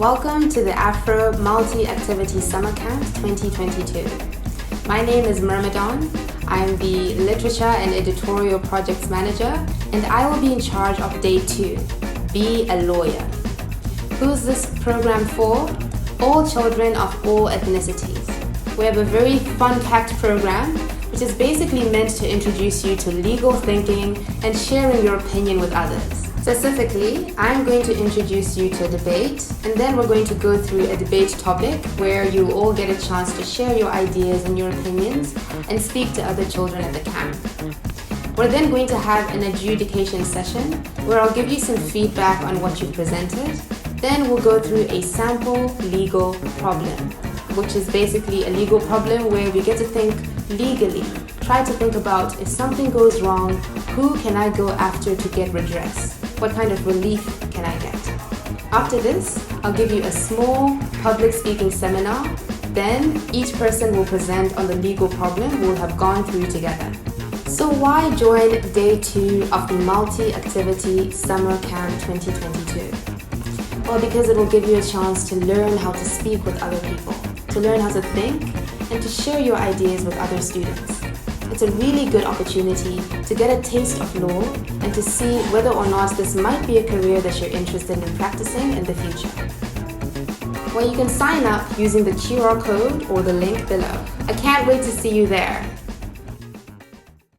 Welcome to the Afro Multi-Activity Summer Camp 2022. My name is Myrmidon. I'm the Literature and Editorial Projects Manager, and I will be in charge of Day 2, Be a Lawyer. Who's this program for? All children of all ethnicities. We have a very fun-packed program, which is basically meant to introduce you to legal thinking and sharing your opinion with others. Specifically, I'm going to introduce you to a debate, and then we're going to go through a debate topic where you all get a chance to share your ideas and your opinions and speak to other children at the camp. We're then going to have an adjudication session where I'll give you some feedback on what you've presented. Then we'll go through a sample legal problem, which is basically a legal problem where we get to think legally. Try to think about, if something goes wrong, who can I go after to get redress? What kind of relief can I get? After this, I'll give you a small public speaking seminar. Then each person will present on the legal problem we'll have gone through together. So why join Day 2 of the Multi-Activity Summer Camp 2022? Well, because it will give you a chance to learn how to speak with other people, to learn how to think, and to share your ideas with other students. It's a really good opportunity to get a taste of law and to see whether or not this might be a career that you're interested in practicing in the future. Well, you can sign up using the QR code or the link below. I can't wait to see you there.